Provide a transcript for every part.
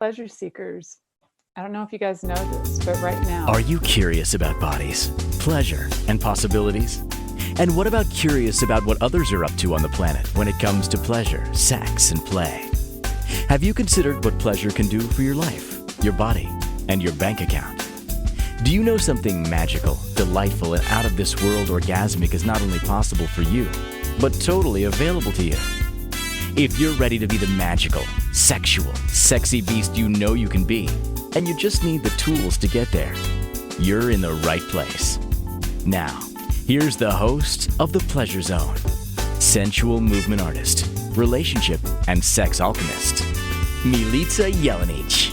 pleasure seekers. I don't know if you guys know this, but right now, Are you curious about bodies, pleasure, and possibilities? And what about curious about what others are up to on the planet when it comes to pleasure, sex, and play? Have you considered what pleasure can do for your life, your body, and your bank account? Do you know something magical, delightful, and out of this world orgasmic is not only possible for you, but totally available to you? If you're ready to be the magical, sexual, sexy beast you know you can be, and you just need the tools to get there, you're in the right place. Now, here's the host of The Pleasure Zone, sensual movement artist, relationship and sex alchemist, Milica Jelenic.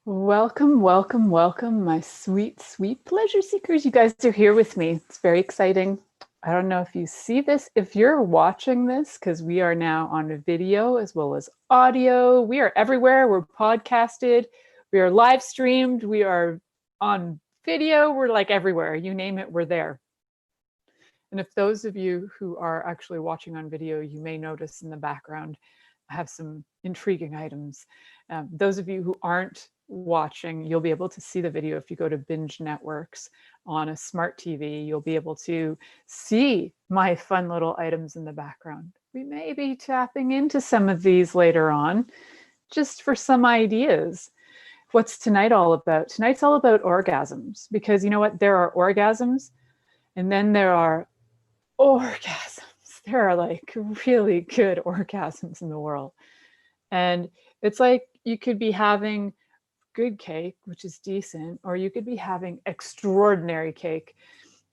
welcome, welcome, welcome, my sweet, sweet pleasure seekers. You guys are here with me. It's very exciting. I don't know if you see this, if you're watching this, because we are now on video as well as audio. We are everywhere. We're podcasted. We are live streamed. We are on video. We're like everywhere. You name it, we're there. And if those of you who are actually watching on video, you may notice in the background, I have some intriguing items. Those of you who aren't watching, you'll be able to see the video if you go to Binge Networks on a smart TV. You'll be able to see my fun little items in the background. We may be tapping into some of these later on, just for some ideas. What's tonight all about? Tonight's all about orgasms, because you know what? There are orgasms, and then there are orgasms. There are like really good orgasms in the world. And it's like you could be having good cake, which is decent, or you could be having extraordinary cake.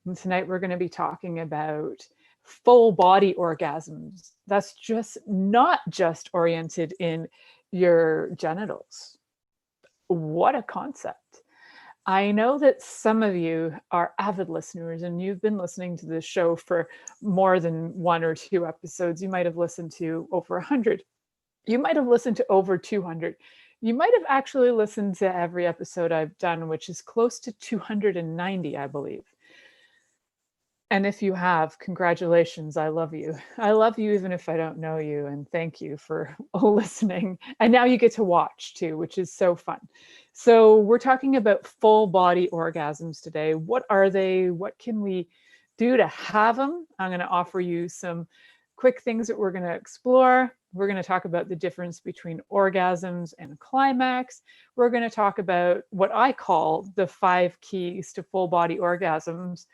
And tonight we're going to be talking about full body orgasms. That's just not just oriented in your genitals. What a concept. I know that some of you are avid listeners and you've been listening to this show for more than 1 or 2 episodes. You might have listened to over 100. You might have listened to over 200. You might have actually listened to every episode I've done, which is close to 290, I believe. And if you have, congratulations, I love you. I love you even if I don't know you, and thank you for listening. And now you get to watch too, which is so fun. So we're talking about full body orgasms today. What are they? What can we do to have them? I'm going to offer you some quick things that we're going to explore. We're going to talk about the difference between orgasms and climax. We're going to talk about what I call the 5 keys to full body orgasms.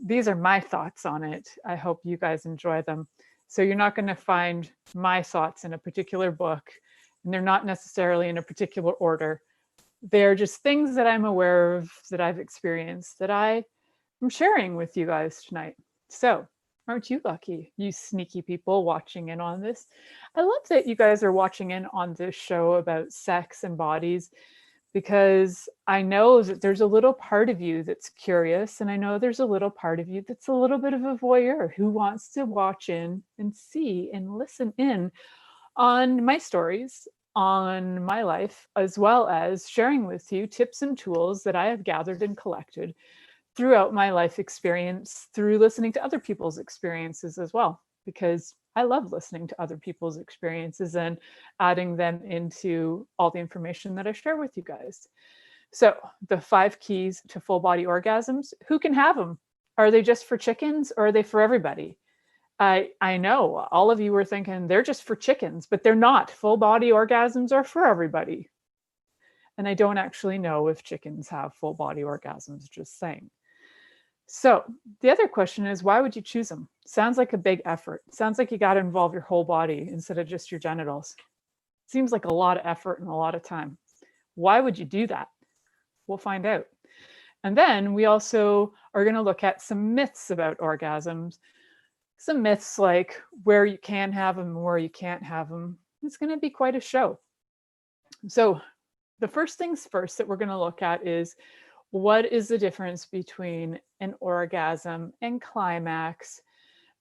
These are my thoughts on it. I hope you guys enjoy them. So you're not going to find my thoughts in a particular book, and they're not necessarily in a particular order. They're just things that I'm aware of, that I've experienced, that I am sharing with you guys tonight. So aren't you lucky, you sneaky people watching in on this? I love that you guys are watching in on this show about sex and bodies, because I know that there's a little part of you that's curious, and I know there's a little part of you that's a little bit of a voyeur who wants to watch in and see and listen in on my stories, on my life, as well as sharing with you tips and tools that I have gathered and collected throughout my life experience, through listening to other people's experiences as well, because I love listening to other people's experiences and adding them into all the information that I share with you guys. So the 5 keys to full body orgasms, who can have them? Are they just for chickens, or are they for everybody? I know all of you were thinking they're just for chickens, but they're not. Full body orgasms are for everybody. And I don't actually know if chickens have full body orgasms, just saying. So the other question is, why would you choose them? Sounds like a big effort. Sounds like you got to involve your whole body instead of just your genitals. Seems like a lot of effort and a lot of time. Why would you do that? We'll find out. And then we also are going to look at some myths about orgasms. Some myths like where you can have them and where you can't have them. It's going to be quite a show. So the first things first that we're going to look at is, what is the difference between an orgasm and climax?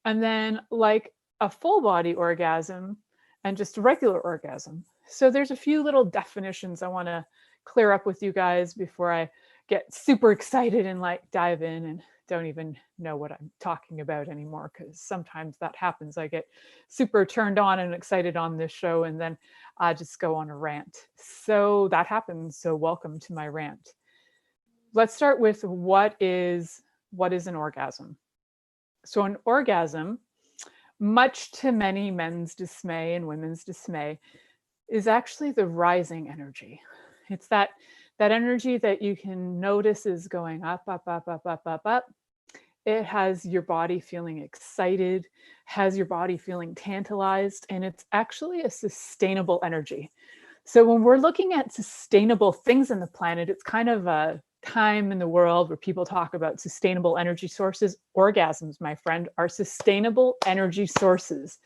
And then like a full body orgasm and just a regular orgasm. So there's a few little definitions I want to clear up with you guys before I get super excited and like dive in and don't even know what I'm talking about anymore, because sometimes that happens. I get super turned on and excited on this show, and then I just go on a rant. So that happens. So welcome to my rant. Let's start with what is an orgasm? So an orgasm, much to many men's dismay and women's dismay, is actually the rising energy. It's that energy that you can notice is going up, up, up, up, up, up, up. It has your body feeling excited, has your body feeling tantalized, and it's actually a sustainable energy. So when we're looking at sustainable things in the planet, it's kind of a time in the world where people talk about sustainable energy sources. Orgasms, my friend, are sustainable energy sources.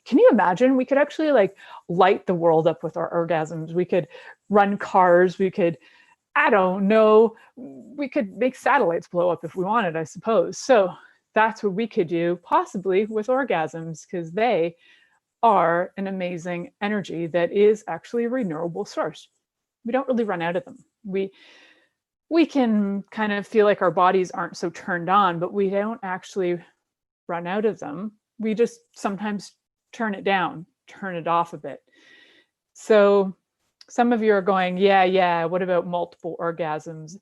Can you imagine? We could actually like light the world up with our orgasms. We could run cars. We could, I don't know, we could make satellites blow up if we wanted, I suppose. So that's what we could do possibly with orgasms, because they are an amazing energy that is actually a renewable source. We don't really run out of them. We can kind of feel like our bodies aren't so turned on, but we don't actually run out of them. We just sometimes turn it down, turn it off a bit. So some of you are going, yeah, what about multiple orgasms?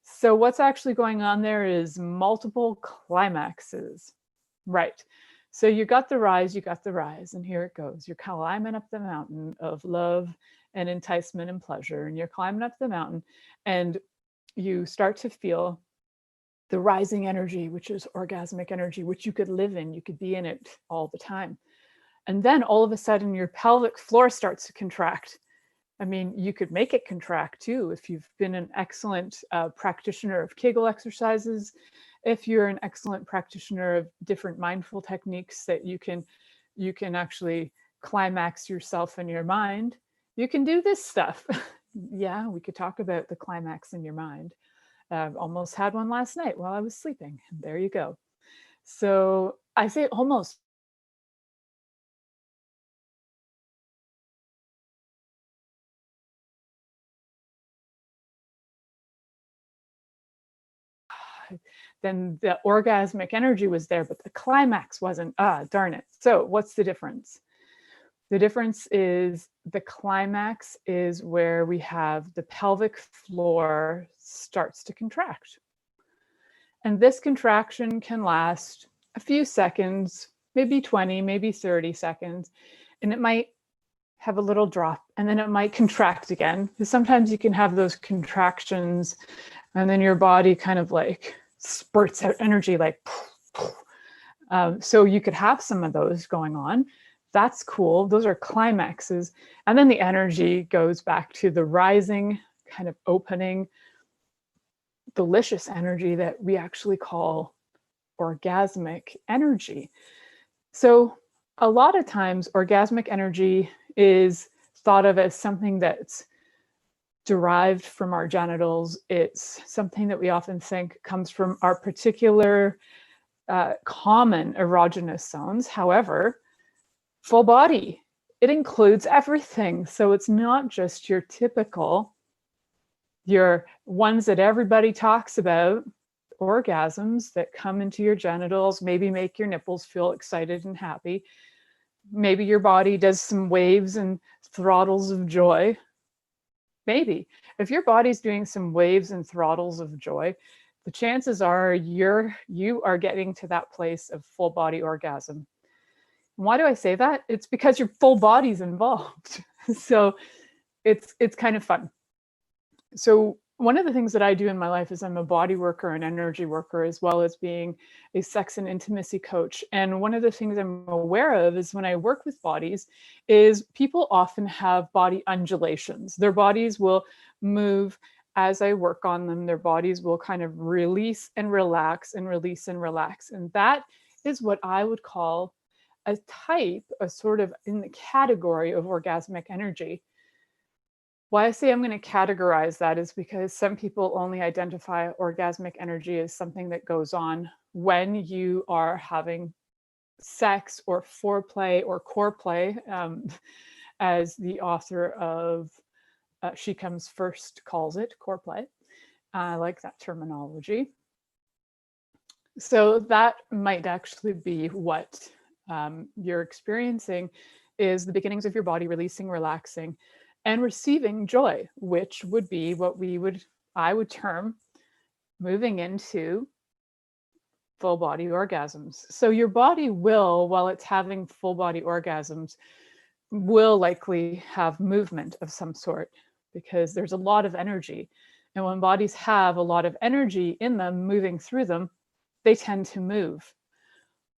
So what's actually going on there is multiple climaxes, right? So you got the rise, and here it goes. You're climbing up the mountain of love and enticement and pleasure, and you're climbing up the mountain, and you start to feel the rising energy, which is orgasmic energy, which you could live in. You could be in it all the time. And then all of a sudden, your pelvic floor starts to contract. I mean, you could make it contract too if you've been an excellent practitioner of Kegel exercises, if you're an excellent practitioner of different mindful techniques that you can actually climax yourself in your mind. You can do this stuff. Yeah, we could talk about the climax in your mind. Almost had one last night while I was sleeping. There you go. So I say almost. Then the orgasmic energy was there, but the climax wasn't. Ah, darn it. So what's the difference? The difference is the climax is where we have the pelvic floor starts to contract. And this contraction can last a few seconds, maybe 20, maybe 30 seconds. And it might have a little drop, and then it might contract again. Because sometimes you can have those contractions and then your body kind of like spurts out energy like so you could have some of those going on. That's cool. Those are climaxes. And then the energy goes back to the rising, kind of opening, delicious energy that we actually call orgasmic energy. So a lot of times orgasmic energy is thought of as something that's derived from our genitals. It's something that we often think comes from our particular common erogenous zones. However, full body, it includes everything. So it's not just your typical, your ones that everybody talks about, orgasms that come into your genitals, maybe make your nipples feel excited and happy. Maybe your body does some waves and throttles of joy. Maybe. If your body's doing some waves and throttles of joy, the chances are you are getting to that place of full body orgasm. Why do I say that? It's because your full body's involved. So it's kind of fun. So one of the things that I do in my life is I'm a body worker, an energy worker, as well as being a sex and intimacy coach. And one of the things I'm aware of is when I work with bodies is people often have body undulations. Their bodies will move as I work on them. Their bodies will kind of release and relax and release and relax. And that is what I would call a type, a sort of in the category of orgasmic energy. Why I say I'm going to categorize that is because some people only identify orgasmic energy as something that goes on when you are having sex or foreplay or core play, as the author of She Comes First calls it, core play. I like that terminology. So that might actually be what you're experiencing is the beginnings of your body releasing, relaxing, and receiving joy, which would be what I would term moving into full body orgasms. So your body will, while it's having full body orgasms, will likely have movement of some sort because there's a lot of energy. And when bodies have a lot of energy in them moving through them, they tend to move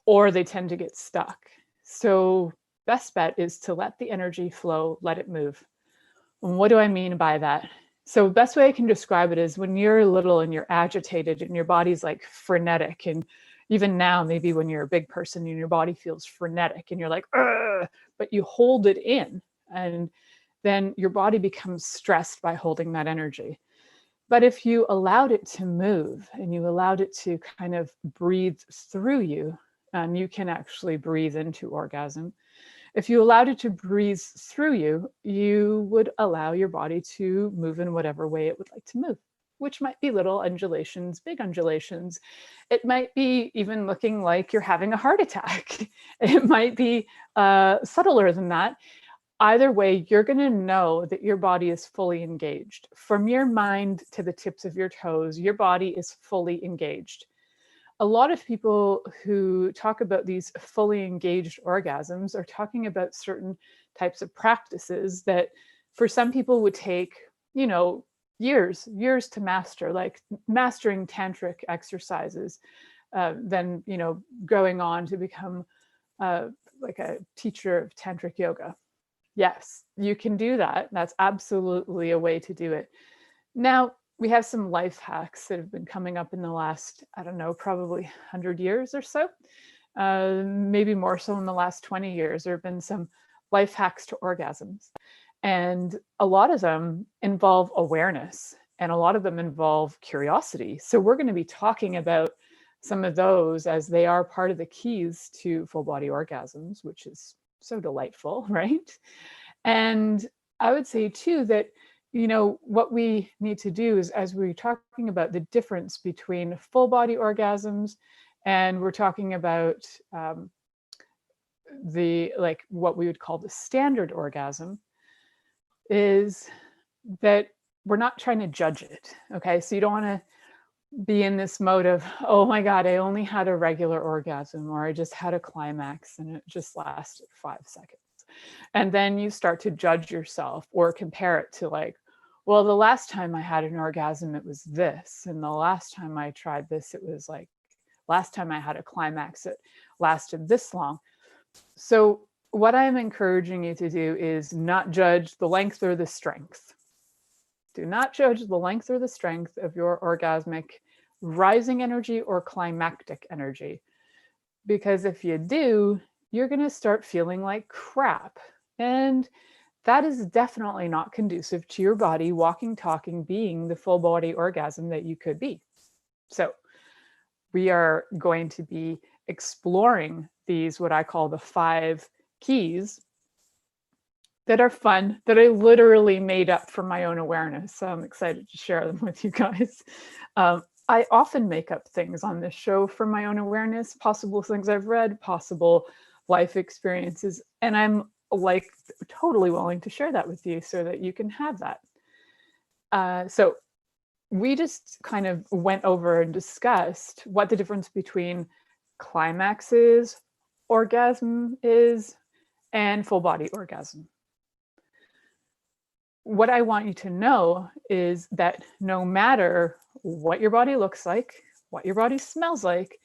or they tend to get stuck. So best bet is to let the energy flow, let it move. And what do I mean by that? So best way I can describe it is when you're little and you're agitated and your body's like frenetic, and even now, maybe when you're a big person and your body feels frenetic and you're like, ugh, but you hold it in, and then your body becomes stressed by holding that energy. But if you allowed it to move and you allowed it to kind of breathe through you, and you can actually breathe into orgasm. If you allowed it to breathe through you, you would allow your body to move in whatever way it would like to move, which might be little undulations, big undulations. It might be even looking like you're having a heart attack. It might be subtler than that. Either way, you're going to know that your body is fully engaged. From your mind to the tips of your toes, your body is fully engaged. A lot of people who talk about these fully engaged orgasms are talking about certain types of practices that for some people would take, years to master, like mastering tantric exercises, then, going on to become like a teacher of tantric yoga. Yes, you can do that. That's absolutely a way to do it. Now, we have some life hacks that have been coming up in the last, I don't know, probably 100 years or so, maybe more so in the last 20 years. There have been some life hacks to orgasms. And a lot of them involve awareness, and a lot of them involve curiosity. So we're going to be talking about some of those as they are part of the keys to full body orgasms, which is so delightful, right? And I would say too that what we need to do is, as we're talking about the difference between full body orgasms and we're talking about what we would call the standard orgasm, is that we're not trying to judge it. Okay. So you don't want to be in this mode of, oh my God, I only had a regular orgasm, or I just had a climax and it just lasted 5 seconds. And then you start to judge yourself or compare it to like, well, the last time I had an orgasm, it was this. And the last time I tried this, it was like, last time I had a climax, it lasted this long. So what I'm encouraging you to do is not judge the length or the strength. Do not judge the length or the strength of your orgasmic rising energy or climactic energy. Because if you do, you're going to start feeling like crap. And that is definitely not conducive to your body walking, talking, being the full body orgasm that you could be. So we are going to be exploring these, what I call the 5 keys that are fun, that I literally made up for my own awareness. So I'm excited to share them with you guys. I often make up things on this show from my own awareness, possible things I've read, possible life experiences, and I'm like totally willing to share that with you so that you can have that. So we just kind of went over and discussed what the difference between climax is, orgasm is, and full body orgasm. What I want you to know is that no matter what your body looks like, what your body smells like,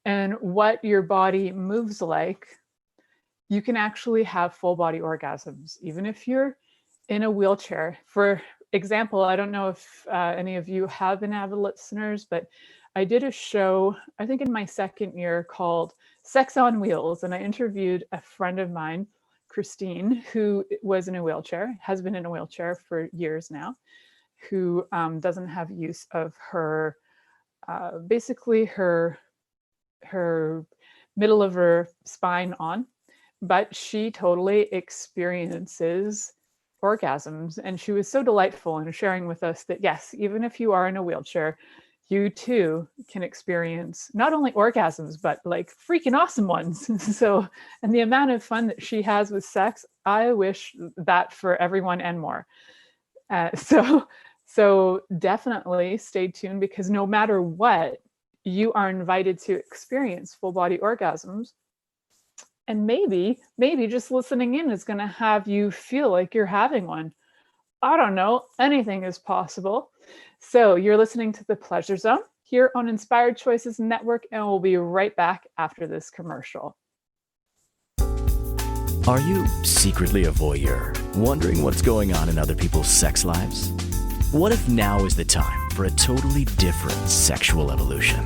and what your body moves like, you can actually have full body orgasms, even if you're in a wheelchair. For example, I don't know if any of you have been avid listeners, but I did a show, I think in my 2nd year, called Sex on Wheels. And I interviewed a friend of mine, Christine, who was in a wheelchair, has been in a wheelchair for years now, who doesn't have use of her, basically her middle of her spine on, but she totally experiences orgasms. And she was so delightful in sharing with us that, yes, even if you are in a wheelchair, you too can experience not only orgasms, but like freaking awesome ones. So, and the amount of fun that she has with sex, I wish that for everyone and more. Uh, so, so definitely stay tuned, because no matter what, you are invited to experience full body orgasms. And maybe just listening in is going to have you feel like you're having one. I don't know, anything is possible. So you're listening to The Pleasure Zone here on Inspired Choices Network, and we'll be right back after this commercial. Are you secretly a voyeur, wondering what's going on in other people's sex lives? What if now is the time for a totally different sexual evolution?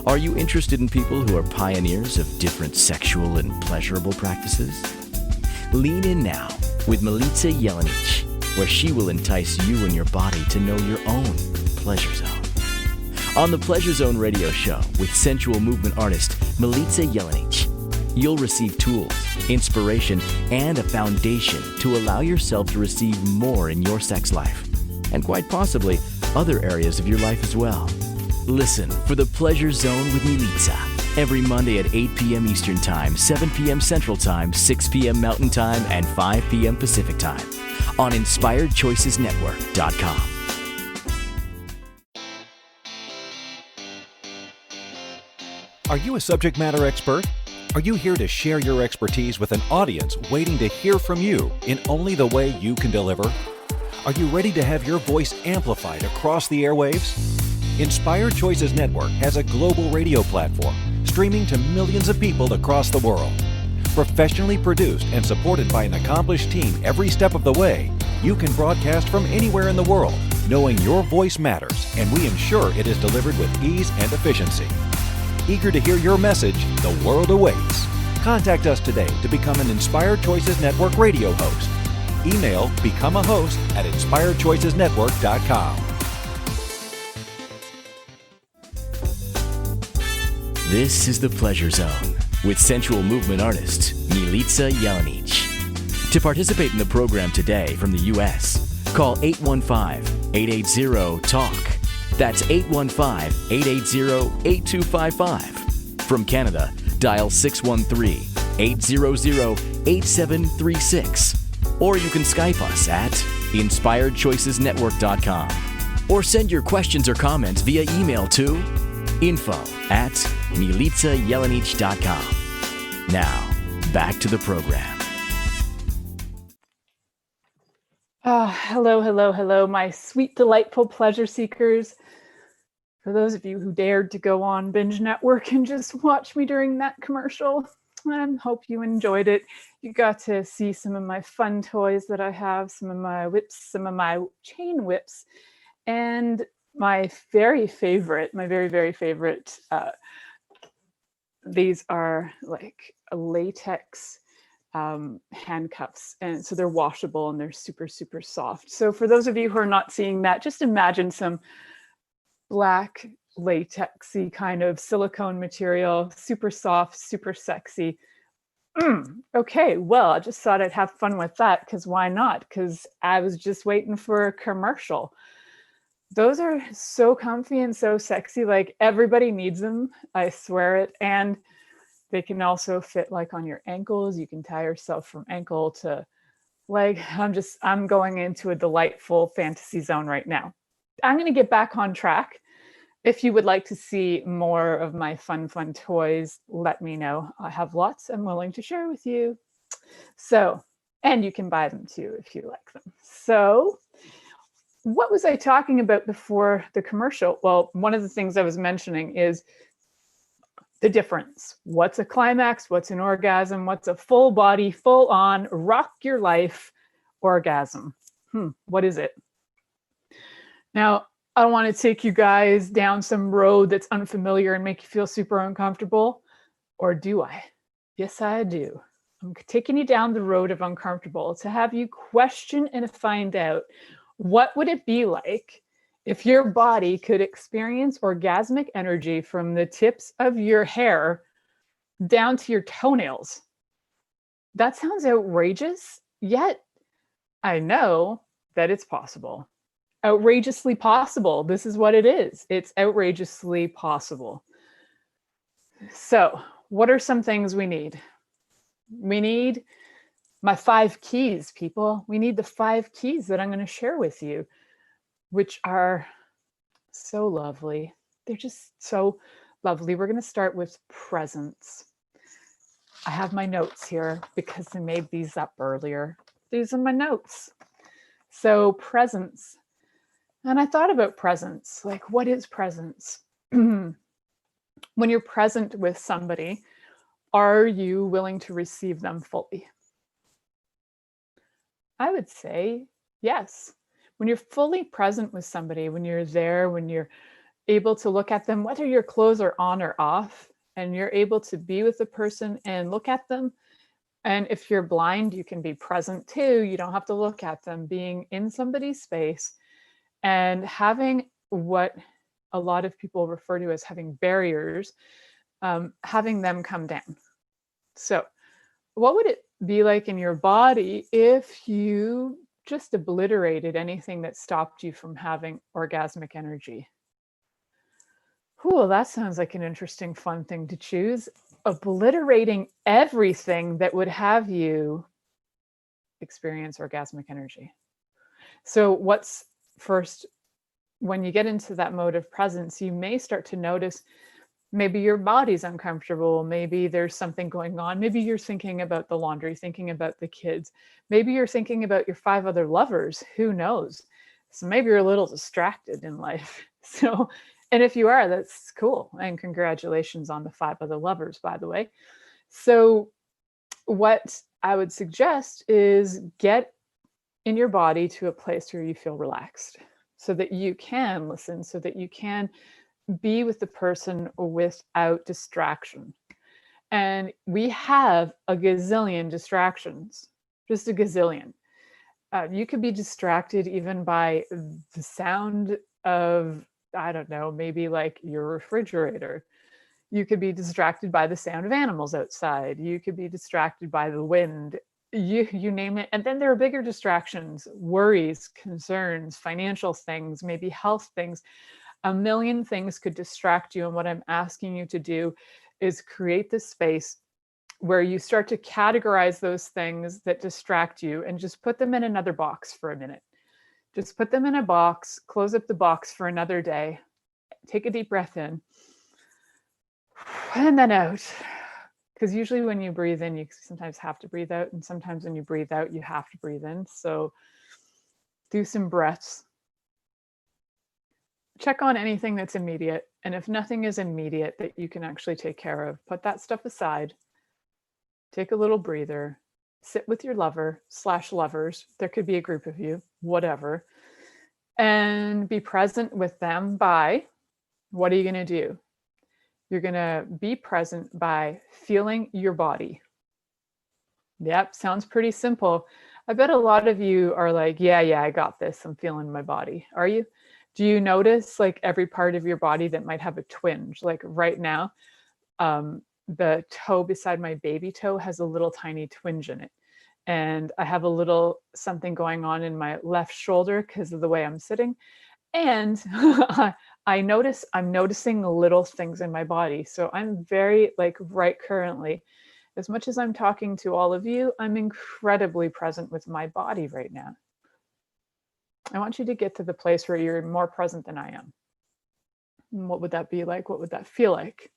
Are you interested in people who are pioneers of different sexual and pleasurable practices? Lean in now with Milica Jelenic, where she will entice you and your body to know your own pleasure zone. On the Pleasure Zone radio show with sensual movement artist Milica Jelenic, you'll receive tools, inspiration, and a foundation to allow yourself to receive more in your sex life, and quite possibly other areas of your life as well. Listen for The Pleasure Zone with Milica every Monday at 8 p.m. Eastern Time, 7 p.m. Central Time, 6 p.m. Mountain Time, and 5 p.m. Pacific Time on InspiredChoicesNetwork.com. Are you a subject matter expert? Are you here to share your expertise with an audience waiting to hear from you in only the way you can deliver? Are you ready to have your voice amplified across the airwaves? Inspired Choices Network has a global radio platform streaming to millions of people across the world. Professionally produced and supported by an accomplished team every step of the way, you can broadcast from anywhere in the world, knowing your voice matters, and we ensure it is delivered with ease and efficiency. Eager to hear your message, the world awaits. Contact us today to become an Inspired Choices Network radio host. Email become a host at inspiredchoicesnetwork.com. This is The Pleasure Zone with sensual movement artist Milica Jelenic. To participate in the program today from the U.S., call 815-880-TALK. That's 815-880-8255. From Canada, dial 613-800-8736. Or you can Skype us at InspiredChoicesNetwork.com. Or send your questions or comments via email to info@MilicaJelenic.com. Now, back to the program. Hello, my sweet, delightful pleasure seekers. For those of you who dared to go on Binge Network and just watch me during that commercial, I hope you enjoyed it. You got to see some of my fun toys that I have, some of my whips, some of my chain whips, and my very, very favorite, these are like a latex handcuffs, and so they're washable and they're super, super soft. So for those of you who are not seeing that, just imagine some black latexy kind of silicone material, super soft, super sexy. Okay, well, I just thought I'd have fun with that, because why not? Because I was just waiting for a commercial. Those are so comfy and so sexy. Like, everybody needs them, I swear it. And they can also fit like on your ankles. You can tie yourself from ankle to leg. I'm going into a delightful fantasy zone right now. I'm going to get back on track. If you would like to see more of my fun toys, let me know. I have lots I'm willing to share with you. So, and you can buy them too if you like them. So, what was I talking about before the commercial? Well, one of the things I was mentioning is the difference. What's a climax? What's an orgasm? What's a full body, full on, rock your life orgasm? What is it? Now, I don't want to take you guys down some road that's unfamiliar and make you feel super uncomfortable. Or do I? Yes, I do. I'm taking you down the road of uncomfortable to have you question and find out, what would it be like if your body could experience orgasmic energy from the tips of your hair down to your toenails? That sounds outrageous, yet I know that it's possible. outrageously possible. This is what it is. It's outrageously possible. So, what are some things we need? We need my 5 keys, people. We need the 5 keys that I'm going to share with you, which are so lovely. They're just so lovely. We're going to start with presence. I have my notes here because I made these up earlier. These are my notes. So presence. And I thought about presence. Like, what is presence? When you're present with somebody, are you willing to receive them fully? I would say yes. When you're fully present with somebody, when you're there, when you're able to look at them, whether your clothes are on or off, and you're able to be with the person and look at them. And if you're blind, you can be present too. You don't have to look at them. Being in somebody's space and having what a lot of people refer to as having barriers, having them come down. So what would it be like in your body if you just obliterated anything that stopped you from having orgasmic energy? Ooh, that sounds like an interesting, fun thing to choose. Obliterating everything that would have you experience orgasmic energy. So what's first, when you get into that mode of presence, you may start to notice maybe your body's uncomfortable. Maybe there's something going on. Maybe you're thinking about the laundry, thinking about the kids. Maybe you're thinking about your 5 other lovers. Who knows? So maybe you're a little distracted in life. So, and if you are, that's cool. And congratulations on the 5 other lovers, by the way. So what I would suggest is get in your body to a place where you feel relaxed so that you can listen, so that you can be with the person without distraction. And we have a gazillion distractions, just a gazillion. You could be distracted even by the sound of, I don't know, maybe like your refrigerator. You could be distracted by the sound of animals outside. You could be distracted by the wind. You name it. And then there are bigger distractions, worries, concerns, financial things, maybe health things. A million things could distract you. And what I'm asking you to do is create this space where you start to categorize those things that distract you and just put them in another box for a minute. Just put them in a box, close up the box for another day. Take a deep breath in and then out. Because usually when you breathe in, you sometimes have to breathe out. And sometimes when you breathe out, you have to breathe in. So do some breaths. Check on anything that's immediate. And if nothing is immediate that you can actually take care of, put that stuff aside. Take a little breather. Sit with your lover/lovers. There could be a group of you, whatever. And be present with them by, what are you going to do? You're going to be present by feeling your body. Yep, sounds pretty simple. I bet a lot of you are like, yeah, I got this. I'm feeling my body. Are you? Do you notice like every part of your body that might have a twinge? Like right now, the toe beside my baby toe has a little tiny twinge in it. And I have a little something going on in my left shoulder because of the way I'm sitting. And I'm noticing little things in my body. So I'm very like right currently, as much as I'm talking to all of you, I'm incredibly present with my body right now. I want you to get to the place where you're more present than I am. And what would that be like? What would that feel like?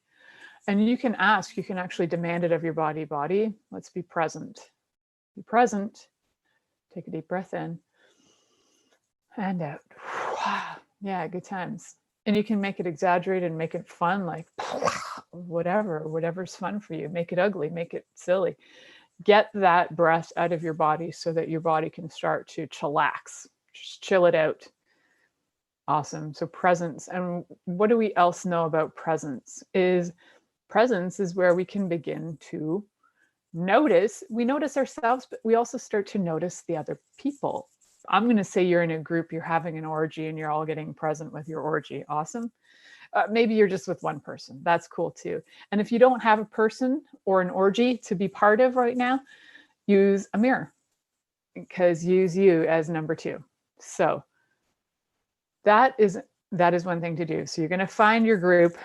And you can ask, you can actually demand it of your body. Body, let's be present. Be present. Take a deep breath in and out. Yeah, good times. And you can make it exaggerated and make it fun, like whatever's fun for you. Make it ugly, make it silly. Get that breath out of your body so that your body can start to chillax. Just chill it out. Awesome. So presence. And what do we else know about presence? Presence is where we can begin to notice. We notice ourselves, but we also start to notice the other people. I'm going to say you're in a group, you're having an orgy, and you're all getting present with your orgy. Awesome. Maybe you're just with one person. That's cool too. And if you don't have a person or an orgy to be part of right now, use a mirror, because use you as number 2. So that is one thing to do. So you're going to find your group,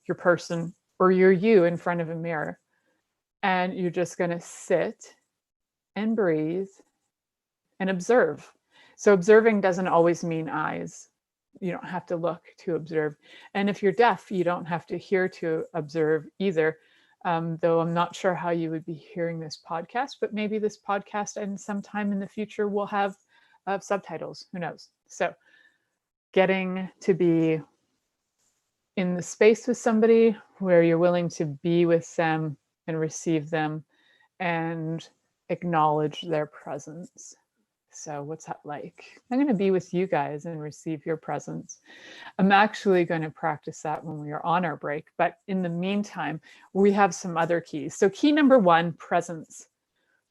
your person, or your you in front of a mirror, and you're just going to sit and breathe and observe. So observing doesn't always mean eyes. You don't have to look to observe. And if you're deaf, you don't have to hear to observe either. Though I'm not sure how you would be hearing this podcast, but maybe this podcast and sometime in the future will have subtitles. Who knows? So getting to be in the space with somebody where you're willing to be with them and receive them and acknowledge their presence. So what's that like? I'm going to be with you guys and receive your presence. I'm actually going to practice that when we are on our break. But in the meantime, we have some other keys. So key number one, presence.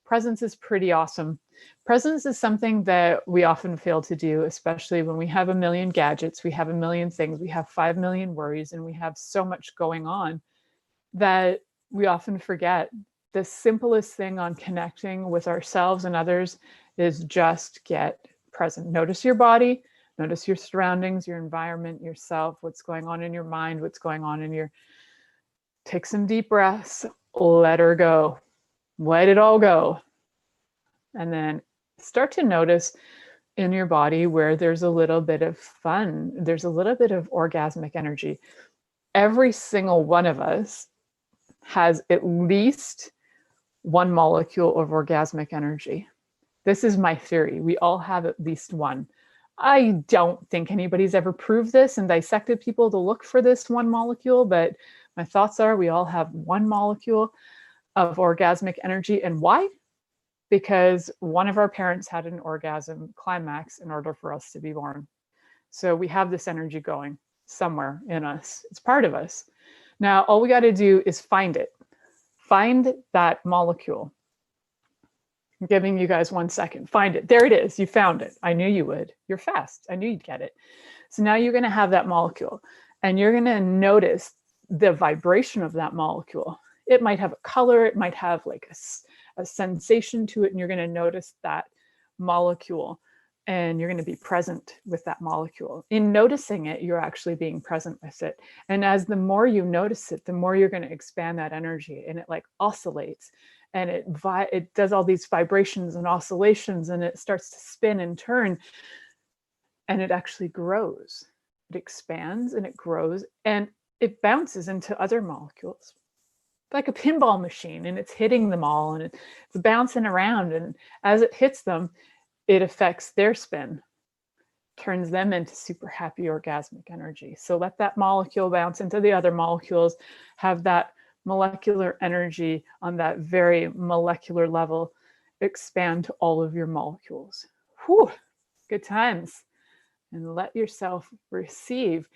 Presence is pretty awesome. Presence is something that we often fail to do, especially when we have a million gadgets, we have a million things, we have 5 million worries, and we have so much going on that we often forget. The simplest thing on connecting with ourselves and others is just get present. Notice your body, notice your surroundings, your environment, yourself, what's going on in your mind, what's going on in your... Take some deep breaths, let her go. Let it all go. And then start to notice in your body where there's a little bit of fun, there's a little bit of orgasmic energy. Every single one of us has at least one molecule of orgasmic energy. This is my theory. We all have at least one. I don't think anybody's ever proved this and dissected people to look for this one molecule, but my thoughts are we all have one molecule of orgasmic energy. And why? Because one of our parents had an orgasm climax in order for us to be born. So we have this energy going somewhere in us. It's part of us. Now, all we got to do is find it. Find that molecule. I'm giving you guys 1 second. Find it. There it is. You found it. I knew you would. You're fast. I knew you'd get it. So now you're going to have that molecule and you're going to notice the vibration of that molecule. It might have a color. It might have like a sensation to it. And you're going to notice that molecule and you're going to be present with that molecule. In noticing it, you're actually being present with it. And as the more you notice it, the more you're going to expand that energy, and it like oscillates and it does all these vibrations and oscillations, and it starts to spin and turn, and it actually grows. It expands and it grows and it bounces into other molecules like a pinball machine, and it's hitting them all and it's bouncing around, and as it hits them, it affects their spin, turns them into super happy orgasmic energy. So let that molecule bounce into the other molecules, have that molecular energy on that very molecular level expand to all of your molecules. Whew, good times. And let yourself receive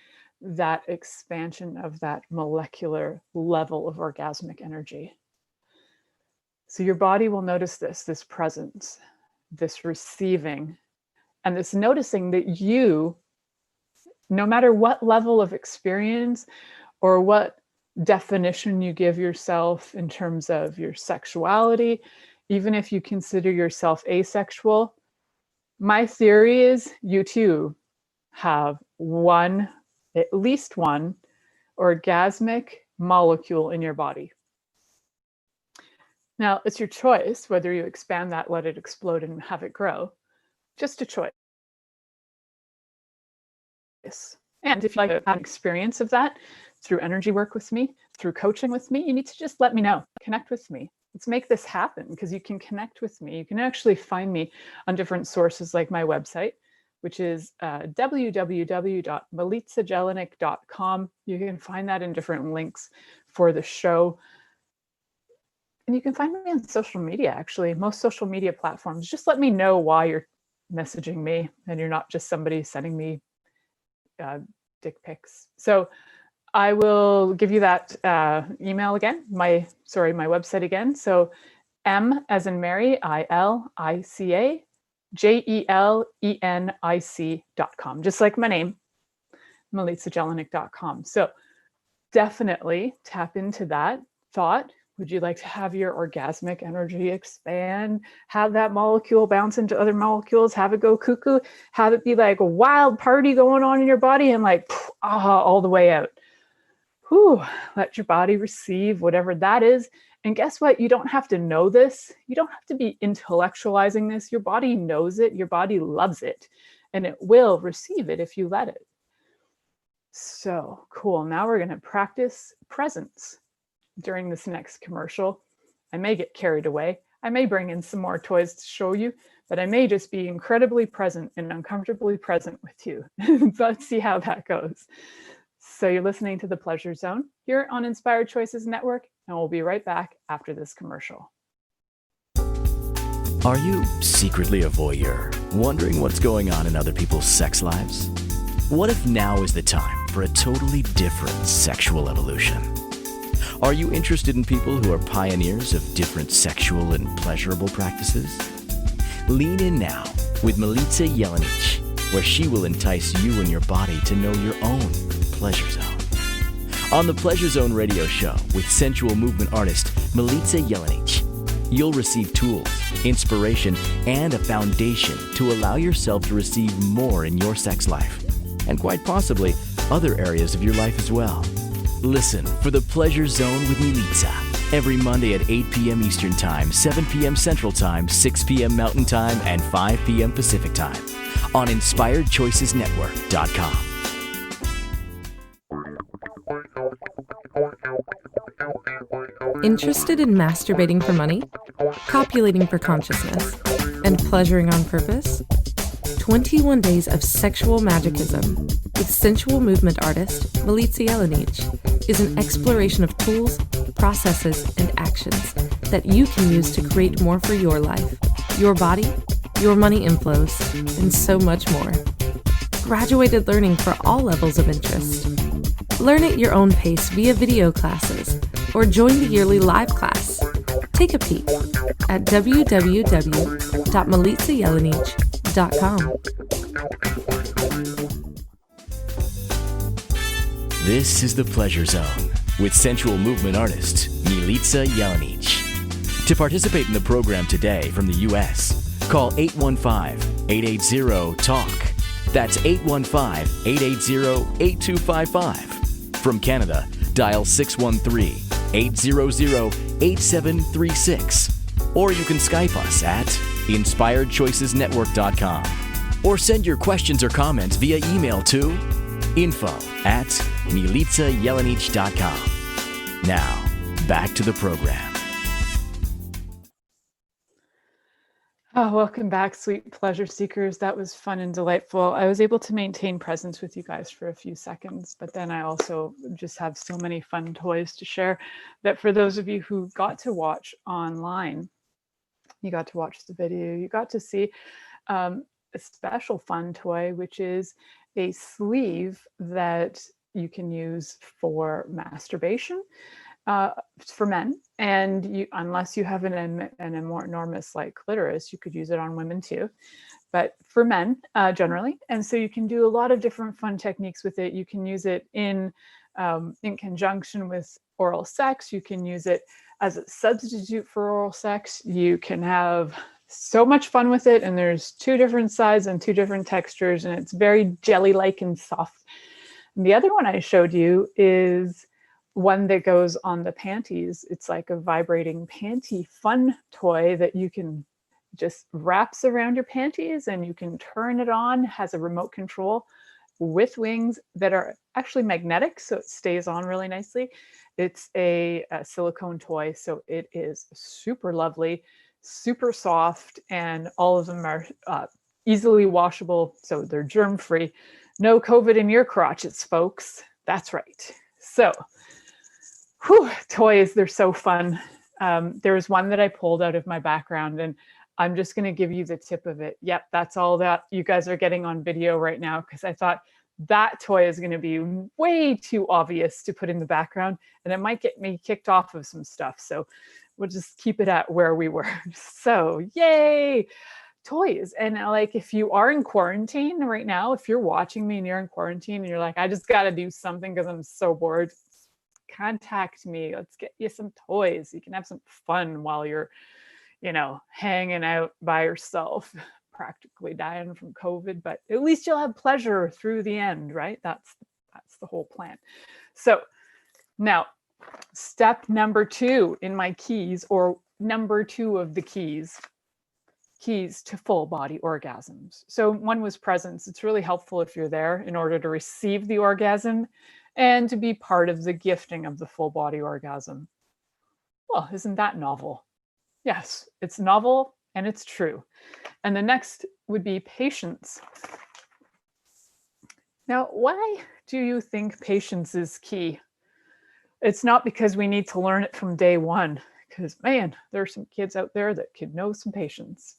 that expansion of that molecular level of orgasmic energy. So your body will notice this presence, this receiving, and this noticing that you, no matter what level of experience or what definition you give yourself in terms of your sexuality, even if you consider yourself asexual, my theory is you too have at least one orgasmic molecule in your body. Now, it's your choice whether you expand that, let it explode, and have it grow. Just a choice. And if you like to have an experience of that through energy work with me, through coaching with me, you need to just let me know. Connect with me. Let's make this happen, because you can connect with me. You can actually find me on different sources like my website, which is www.milicajelenic.com. You can find that in different links for the show. And you can find me on social media, actually, most social media platforms. Just let me know why you're messaging me and you're not just somebody sending me dick pics. So I will give you that email again, my website again. So M as in Mary, ILICA, JELENIC.com, just like my name, milicajelenic.com. So definitely tap into that thought, Would you like to have your orgasmic energy expand, have that molecule bounce into other molecules, have it go cuckoo, have it be like a wild party going on in your body and like all the way out? Whew, let your body receive whatever that is. And guess what? You don't have to know this. You don't have to be intellectualizing this. Your body knows it. Your body loves it. And it will receive it if you let it. So cool. Now we're going to practice presence during this next commercial. I may get carried away. I may bring in some more toys to show you, but I may just be incredibly present and uncomfortably present with you. Let's see how that goes. So you're listening to The Pleasure Zone here on Inspired Choices Network, and we'll be right back after this commercial. Are you secretly a voyeur, wondering what's going on in other people's sex lives? What if now is the time for a totally different sexual evolution? Are you interested in people who are pioneers of different sexual and pleasurable practices? Lean in now with Milica Jelenic, where she will entice you and your body to know your own pleasure zone. On the Pleasure Zone radio show with sensual movement artist Milica Jelenic, you'll receive tools, inspiration, and a foundation to allow yourself to receive more in your sex life, and quite possibly other areas of your life as well. Listen for the Pleasure Zone with Milica every Monday at 8 p.m. Eastern Time, 7 p.m. Central Time, 6 p.m. Mountain Time, and 5 p.m. Pacific Time on InspiredChoicesNetwork.com. Interested in masturbating for money, copulating for consciousness, and pleasuring on purpose? 21 Days of Sexual Magicism with sensual movement artist Milica Jelenic is an exploration of tools, processes, and actions that you can use to create more for your life, your body, your money inflows, and so much more. Graduated learning for all levels of interest. Learn at your own pace via video classes or join the yearly live class. Take a peek at www.milicajelenic.com. This is the Pleasure Zone with sensual movement artist Milica Jelenic. To participate in the program today from the U.S., call 815-880-TALK. That's 815-880-8255. From Canada, dial 613-800-8736. Or you can Skype us at InspiredChoicesNetwork.com. Or send your questions or comments via email to info@milicajelenic.com. Now, back to the program. Oh, welcome back, sweet pleasure seekers. That was fun and delightful. I was able to maintain presence with you guys for a few seconds, but then I also just have so many fun toys to share that for those of you who got to watch online, you got to watch the video, you got to see a special fun toy, which is a sleeve that you can use for masturbation. For men, and you, unless you have an enormous like clitoris, you could use it on women too, but for men generally. And so you can do a lot of different fun techniques with it. You can use it in conjunction with oral sex. You can use it as a substitute for oral sex. You can have so much fun with it, and there's 2 different sizes and 2 different textures, and it's very jelly-like and soft. And the other one I showed you is one that goes on the panties. It's like a vibrating panty fun toy that you can just wraps around your panties and you can turn it on, has a remote control with wings that are actually magnetic, so it stays on really nicely. It's a silicone toy, so it is super lovely, super soft, and all of them are easily washable, so they're germ-free. No COVID in your crotches, folks. That's right. So toys, they're so fun. There's one that I pulled out of my background, and I'm just going to give you the tip of it. Yep, that's all that you guys are getting on video right now, because I thought that toy is going to be way too obvious to put in the background, and it might get me kicked off of some stuff. So we'll just keep it at where we were. So yay, toys. And like, if you are in quarantine right now, if you're watching me and you're in quarantine and you're like, I just got to do something because I'm so bored, contact me. Let's get you some toys. You can have some fun while you're, hanging out by yourself, practically dying from COVID, but at least you'll have pleasure through the end, right? That's the whole plan. So now, step number 2 in my keys, or number 2 of the keys to full body orgasms. So one was presence. It's really helpful if you're there in order to receive the orgasm and to be part of the gifting of the full body orgasm. Well, isn't that novel? Yes, it's novel and it's true. And the next would be patience. Now, why do you think patience is key? It's not because we need to learn it from day one, because man, there are some kids out there that could know some patience.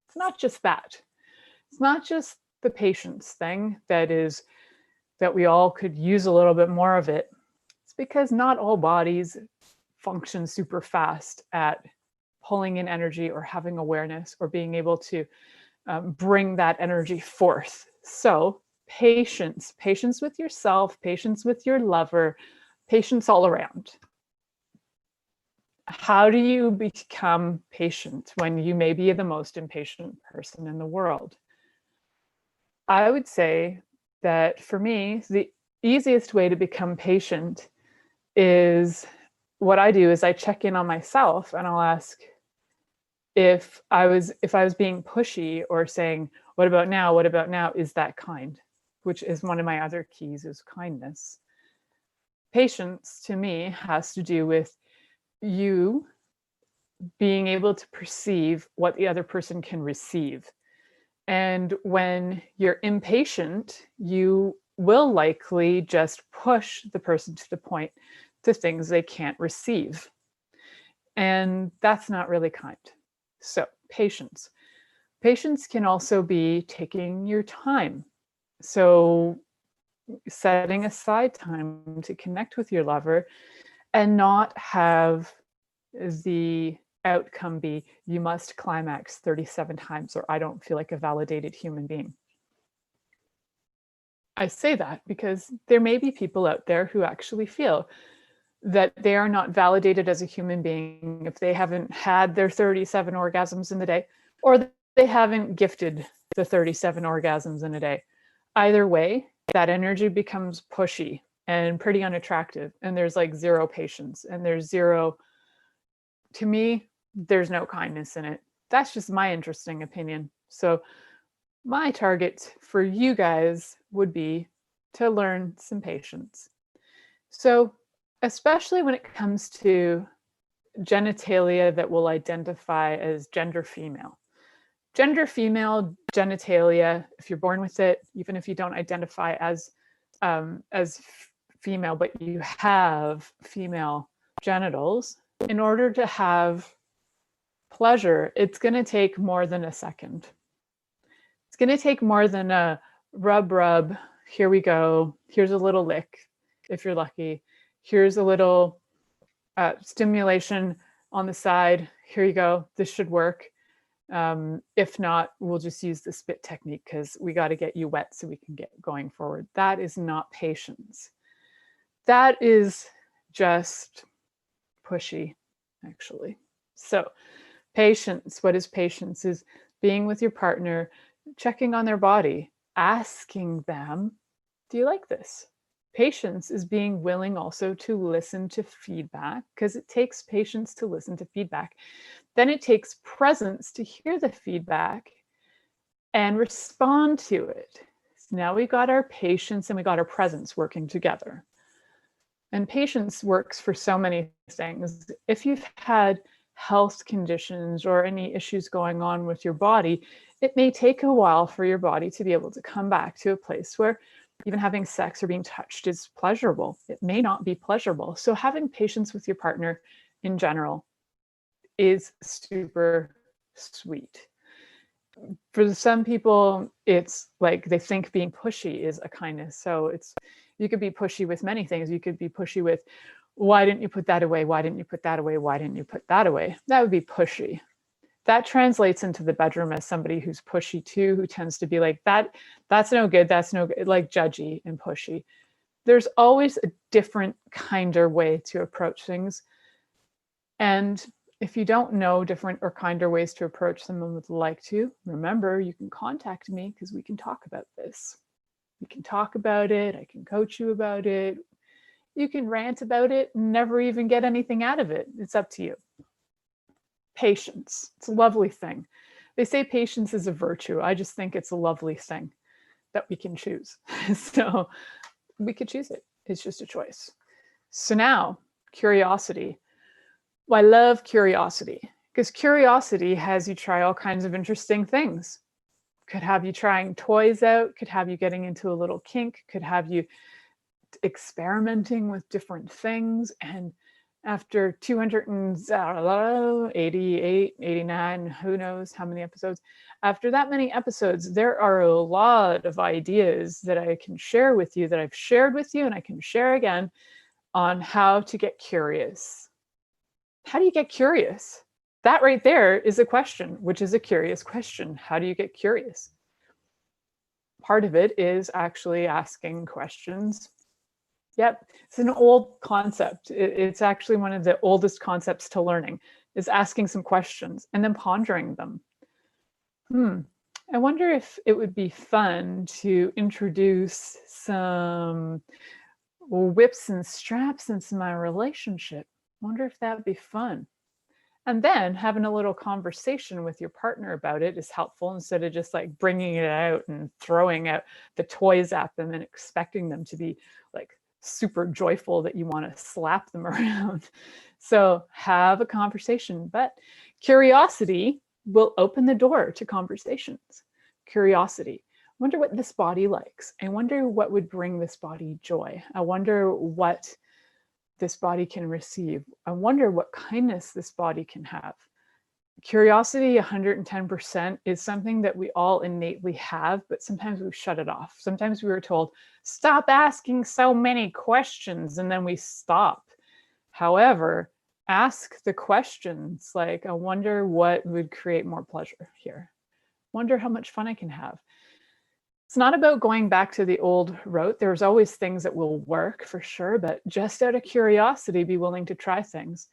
It's not just that. It's not just the patience thing that we all could use a little bit more of it. It's because not all bodies function super fast at pulling in energy or having awareness or being able to bring that energy forth. So patience with yourself, patience with your lover, patience all around. How do you become patient when you may be the most impatient person in the world? I would say that for me, the easiest way to become patient is what I do is I check in on myself and I'll ask if I was being pushy or saying, what about now? What about now? Is that kind? Which is one of my other keys, is kindness. Patience to me has to do with you being able to perceive what the other person can receive. And when you're impatient, you will likely just push the person to the point to things they can't receive. And that's not really kind. So patience. Patience can also be taking your time. So setting aside time to connect with your lover and not have the outcome be, you must climax 37 times or I don't feel like a validated human being. I say that because there may be people out there who actually feel that they are not validated as a human being if they haven't had their 37 orgasms in the day, or they haven't gifted the 37 orgasms in a day. Either way, that energy becomes pushy and pretty unattractive, and there's like zero patience, and there's zero, to me, there's no kindness in it. That's just my interesting opinion. So my target for you guys would be to learn some patience. So especially when it comes to genitalia that will identify as gender female. Gender female genitalia, if you're born with it, even if you don't identify as female, but you have female genitals, in order to have pleasure, it's going to take more than a second. It's going to take more than a rub, here we go, here's a little lick, if you're lucky. Here's a little stimulation on the side. Here you go, this should work. If not, we'll just use the spit technique because we got to get you wet so we can get going forward. That is not patience. That is just pushy, actually. So patience, what is patience? Is being with your partner, checking on their body, asking them, do you like this? Patience is being willing also to listen to feedback, because it takes patience to listen to feedback. Then it takes presence to hear the feedback and respond to it. So now we got our patience and we got our presence working together. And patience works for so many things. If you've had health conditions or any issues going on with your body, it may take a while for your body to be able to come back to a place where even having sex or being touched is pleasurable. It may not be pleasurable. So having patience with your partner in general is super sweet. For some people, it's like they think being pushy is a kindness. So you could be pushy with many things. You could be pushy with, why didn't you put that away? Why didn't you put that away? Why didn't you put that away? That would be pushy. That translates into the bedroom as somebody who's pushy too, who tends to be like, that's no good, that's no good, like judgy and pushy. There's always a different, kinder way to approach things. And if you don't know different or kinder ways to approach them and would like to, remember, you can contact me because we can talk about this. We can talk about it. I can coach you about it. You can rant about it and never even get anything out of it. It's up to you. Patience. It's a lovely thing. They say patience is a virtue. I just think it's a lovely thing that we can choose. So we could choose it. It's just a choice. So now, curiosity. Well, I love curiosity because curiosity has you try all kinds of interesting things. Could have you trying toys out, could have you getting into a little kink, could have you experimenting with different things. And after 288, 89, who knows how many episodes, after that many episodes, there are a lot of ideas that I can share with you, that I've shared with you and I can share again on how to get curious. How do you get curious? That right there is a question, which is a curious question. How do you get curious? Part of it is actually asking questions. Yep, it's an old concept. It's actually one of the oldest concepts to learning, is asking some questions and then pondering them. I wonder if it would be fun to introduce some whips and straps into my relationship. I wonder if that would be fun. And then having a little conversation with your partner about it is helpful, instead of just like bringing it out and throwing out the toys at them and expecting them to be like super joyful that you want to slap them around. So have a conversation, but curiosity will open the door to conversations. Curiosity. I wonder what this body likes. I wonder what would bring this body joy. I wonder what this body can receive. I wonder what kindness this body can have. Curiosity, 110%, is something that we all innately have, but sometimes we shut it off. Sometimes we were told, stop asking so many questions, and then we stop. However, ask the questions like, I wonder what would create more pleasure here. Wonder how much fun I can have. It's not about going back to the old route. There's always things that will work for sure, but just out of curiosity, be willing to try things.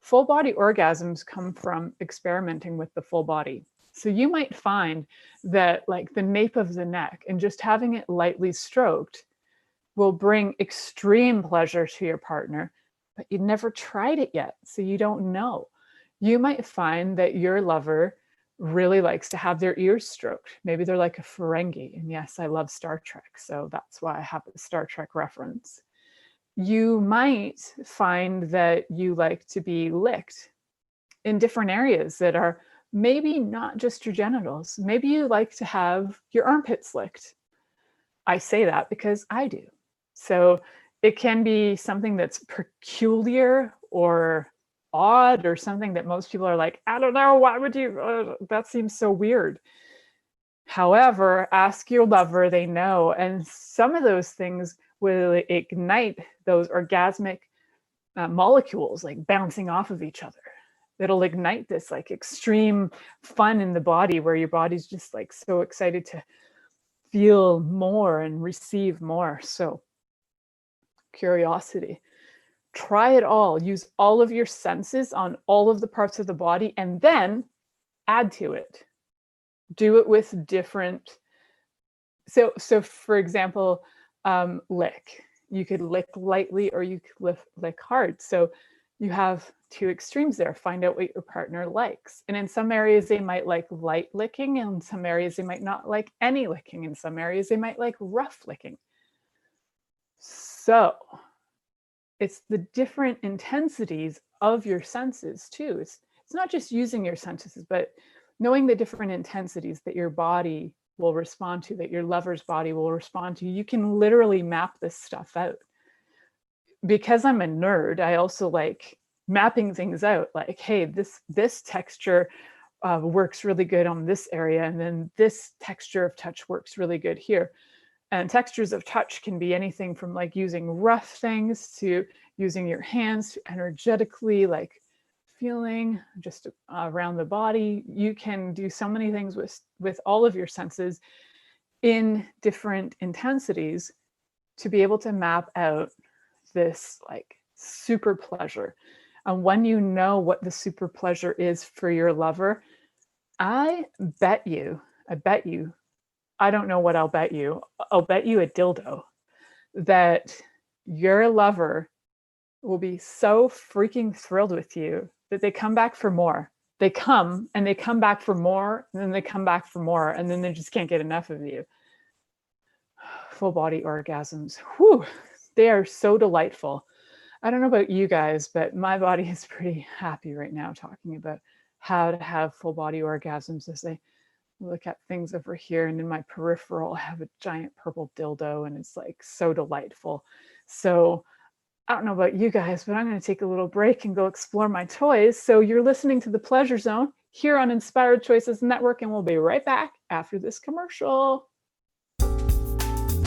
Full body orgasms come from experimenting with the full body. So you might find that like the nape of the neck and just having it lightly stroked will bring extreme pleasure to your partner, but you never tried it yet, so you don't know. You might find that your lover really likes to have their ears stroked. Maybe they're like a Ferengi. And yes, I love Star Trek, so that's why I have a Star Trek reference. You might find that you like to be licked in different areas that are maybe not just your genitals. Maybe you like to have your armpits licked. I say that because I do. So it can be something that's peculiar or odd, or something that most people are like, I don't know, why would you, that seems so weird. However, ask your lover, they know, and some of those things will ignite those orgasmic molecules, like bouncing off of each other. It'll ignite this like extreme fun in the body, where your body's just like so excited to feel more and receive more. So curiosity. Try it all. Use all of your senses on all of the parts of the body, and then add to it. Do it with different. So for example, lick. You could lick lightly or you could lick hard. So you have two extremes there. Find out what your partner likes. And in some areas, they might like light licking. And in some areas, they might not like any licking. In some areas, they might like rough licking. So it's the different intensities of your senses too. It's not just using your senses, but knowing the different intensities that your body will respond to, that your lover's body will respond to. You can literally map this stuff out. Because I'm a nerd, I also like mapping things out. Like, hey, this texture works really good on this area, and then this texture of touch works really good here. And textures of touch can be anything from like using rough things to using your hands to energetically like feeling just around the body. You can do so many things with all of your senses in different intensities. to be able to map out this like super pleasure. And when you know what the super pleasure is for your lover, I bet you, I don't know what I'll bet you a dildo that your lover will be so freaking thrilled with you that they come back for more. They come and they come back for more, and then they come back for more, and then they just can't get enough of you. Full body orgasms. Whew, they are so delightful. I don't know about you guys, but my body is pretty happy right now talking about how to have full body orgasms as I look at things over here, and in my peripheral I have a giant purple dildo, and it's like so delightful. So I don't know about you guys, but I'm going to take a little break and go explore my toys. So you're listening to The Pleasure Zone here on Inspired Choices Network, and we'll be right back after this commercial.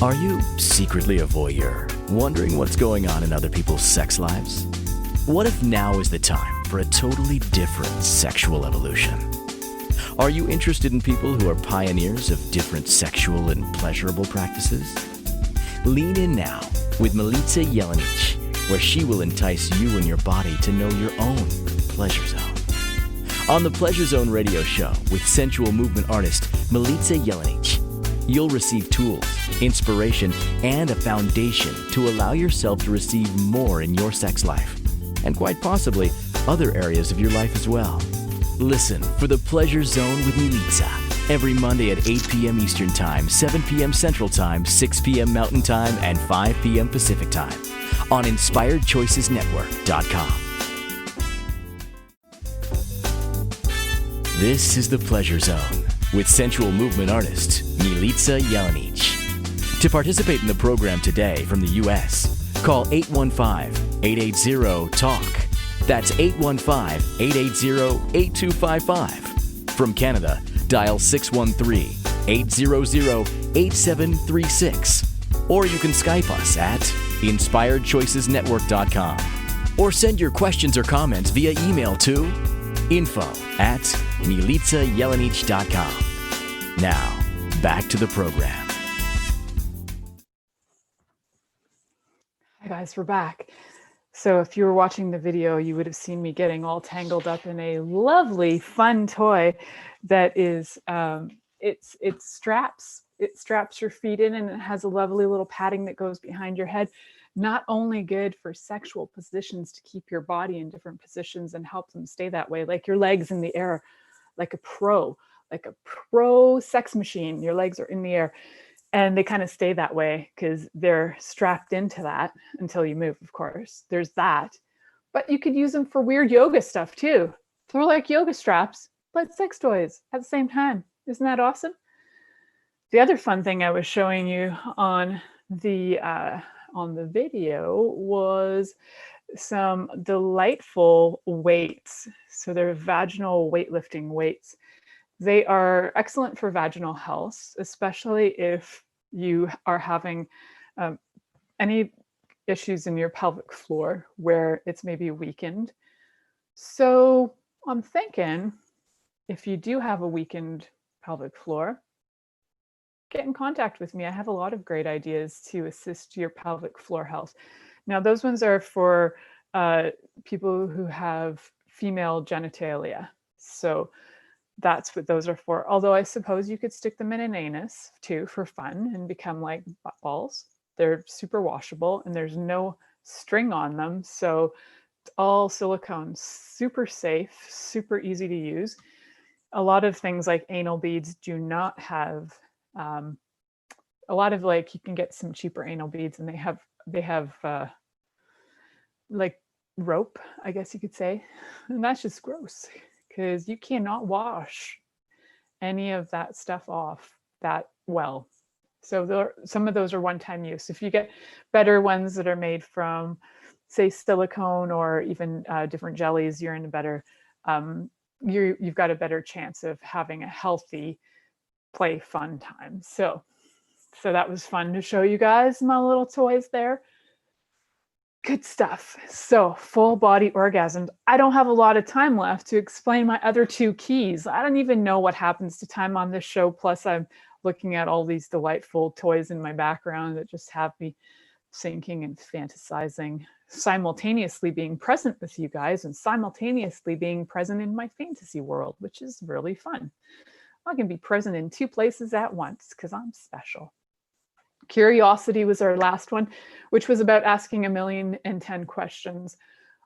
Are you secretly a voyeur, wondering what's going on in other people's sex lives? What if now is the time for a totally different sexual evolution? Are you interested in people who are pioneers of different sexual and pleasurable practices? Lean in now with Milica Jelenic, where she will entice you and your body to know your own pleasure zone. On the Pleasure Zone radio show with sensual movement artist Milica Jelenic, you'll receive tools, inspiration, and a foundation to allow yourself to receive more in your sex life, and quite possibly other areas of your life as well. Listen for the Pleasure Zone with Milica every Monday at 8 p.m. Eastern Time, 7 p.m. Central Time, 6 p.m. Mountain Time, and 5 p.m. Pacific Time on InspiredChoicesNetwork.com. This is the Pleasure Zone with sensual movement artist Milica Jelenic. To participate in the program today from the U.S., call 815-880-TALK. That's 815-880-8255. From Canada, dial 613-800-8736. Or you can Skype us at InspiredChoicesNetwork.com. Or send your questions or comments via email to info@MilicaJelenic.com. Now, back to the program. Hi guys, we're back. So if you were watching the video, you would have seen me getting all tangled up in a lovely, fun toy that is, it straps your feet in, and it has a lovely little padding that goes behind your head. Not only good for sexual positions to keep your body in different positions and help them stay that way, like your legs in the air, like a pro sex machine. Your legs are in the air and they kind of stay that way because they're strapped into that until you move, of course. There's that. But you could use them for weird yoga stuff too. They're like yoga straps, but sex toys at the same time. Isn't that awesome? The other fun thing I was showing you on the video was some delightful weights. So they're vaginal weightlifting weights. They are excellent for vaginal health, especially if you are having any issues in your pelvic floor where it's maybe weakened. So I'm thinking if you do have a weakened pelvic floor, get in contact with me. I have a lot of great ideas to assist your pelvic floor health. Now, those ones are for people who have female genitalia. So that's what those are for. Although I suppose you could stick them in an anus too for fun and become like butt balls. They're super washable and there's no string on them. So it's all silicone, super safe, super easy to use. A lot of things like anal beads do not have a lot of, like, you can get some cheaper anal beads and they have like rope, I guess you could say. And that's just gross because you cannot wash any of that stuff off that well. So some of those are one-time use. If you get better ones that are made from, say, silicone or even different jellies, you're in a better, you've got a better chance of having a healthy play fun time. So that was fun to show you guys my little toys there. Good stuff. So full body orgasms. I don't have a lot of time left to explain my other two keys. I don't even know what happens to time on this show. Plus I'm looking at all these delightful toys in my background that just have me thinking and fantasizing, simultaneously being present with you guys and simultaneously being present in my fantasy world, which is really fun. I can be present in 2 places at once because I'm special. Curiosity was our last one, which was about asking 1,000,010 questions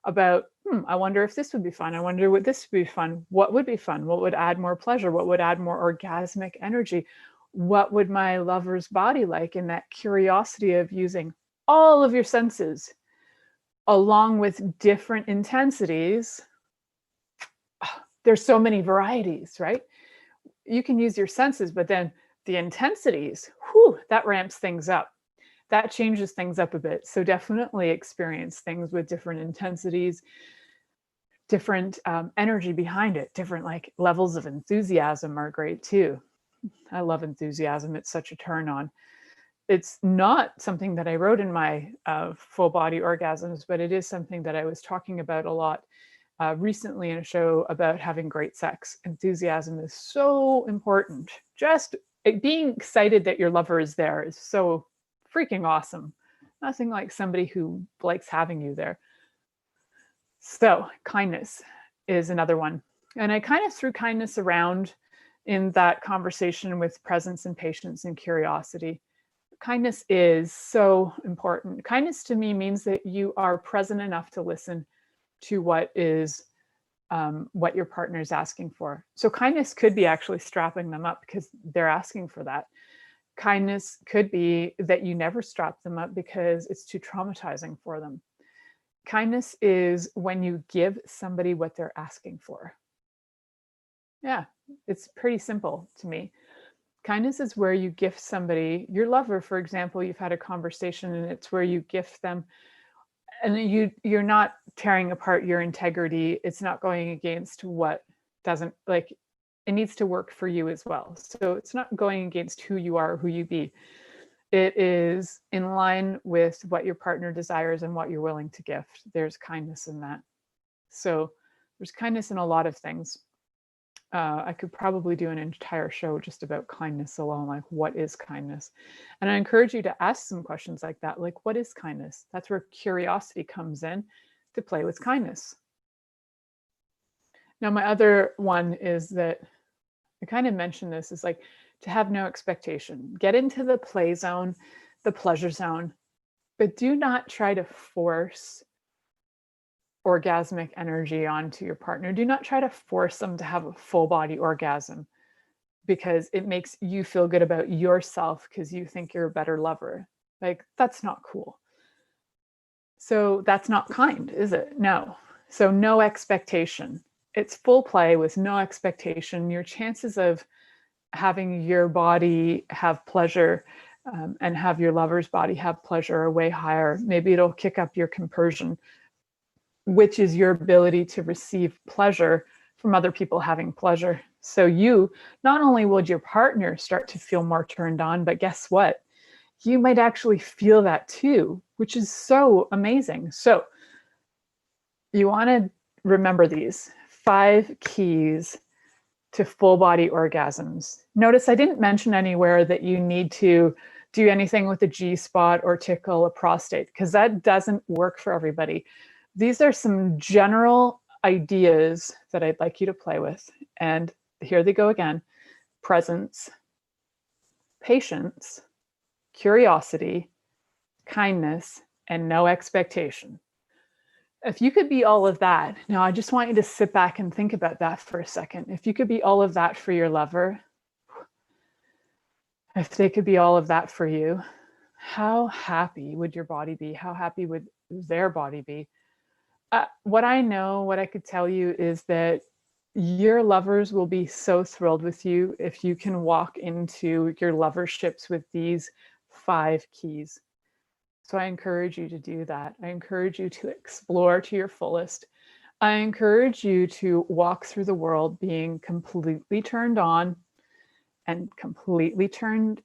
about, I wonder if this would be fun. I wonder what this would be fun. What would be fun? What would add more pleasure? What would add more orgasmic energy? What would my lover's body like? In that curiosity of using all of your senses along with different intensities. There's so many varieties, right? You can use your senses, but then the intensities, that ramps things up. That changes things up a bit. So definitely experience things with different intensities, different energy behind it, different like levels of enthusiasm are great too. I love enthusiasm. It's such a turn on. It's not something that I wrote in my full body orgasms, but it is something that I was talking about a lot recently in a show about having great sex. Enthusiasm is so important. Just being excited that your lover is there is so freaking awesome. Nothing like somebody who likes having you there. So kindness is another one. And I kind of threw kindness around in that conversation with presence and patience and curiosity. Kindness is so important. Kindness to me means that you are present enough to listen to what your partner is asking for. So kindness could be actually strapping them up because they're asking for that. Kindness could be that you never strap them up because it's too traumatizing for them. Kindness is when you give somebody what they're asking for. Yeah, it's pretty simple to me. Kindness is where you gift somebody, your lover, for example, you've had a conversation and it's where you gift them, and you're not tearing apart your integrity. It's not going against what doesn't, like, it needs to work for you as well. So it's not going against who you are, who you be. It is in line with what your partner desires and what you're willing to gift. There's kindness in that. So there's kindness in a lot of things. I could probably do an entire show just about kindness alone, like what is kindness? And I encourage you to ask some questions like that, like what is kindness? That's where curiosity comes in to play with kindness. Now, my other one is that I kind of mentioned this, is like to have no expectation. Get into the play zone, the pleasure zone, but do not try to force orgasmic energy onto your partner. Do not try to force them to have a full body orgasm because it makes you feel good about yourself because you think you're a better lover. Like, that's not cool. So that's not kind, is it? No. So no expectation. It's full play with no expectation. Your chances of having your body have pleasure and have your lover's body have pleasure are way higher. Maybe it'll kick up your compersion, which is your ability to receive pleasure from other people having pleasure. So not only will your partner start to feel more turned on, but guess what? You might actually feel that too, which is so amazing. So you want to remember these 5 keys to full body orgasms. Notice I didn't mention anywhere that you need to do anything with the G-spot or tickle a prostate, because that doesn't work for everybody. These are some general ideas that I'd like you to play with. And here they go again. Presence, patience, curiosity, kindness, and no expectation. If you could be all of that, now I just want you to sit back and think about that for a second. If you could be all of that for your lover, if they could be all of that for you, how happy would your body be? How happy would their body be? What I could tell you is that your lovers will be so thrilled with you if you can walk into your loverships with these 5 keys. So I encourage you to do that. I encourage you to explore to your fullest. I encourage you to walk through the world being completely turned on and completely turned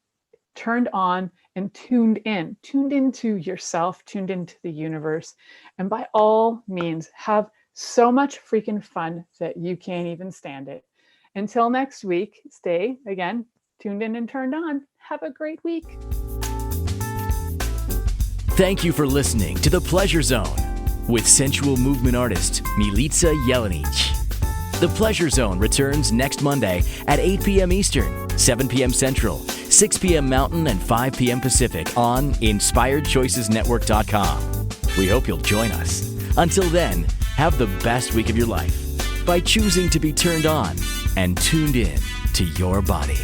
on and tuned into yourself, tuned into the universe. And by all means, have so much freaking fun that you can't even stand it. Until next week, stay, again, tuned in and turned on. Have a great week. Thank you for listening to The Pleasure Zone with sensual movement artist Milica Jelenic. The Pleasure Zone returns next Monday at 8 p.m. Eastern, 7 p.m. Central, 6 p.m. Mountain, and 5 p.m. Pacific on InspiredChoicesNetwork.com. We hope you'll join us. Until then, have the best week of your life by choosing to be turned on and tuned in to your body.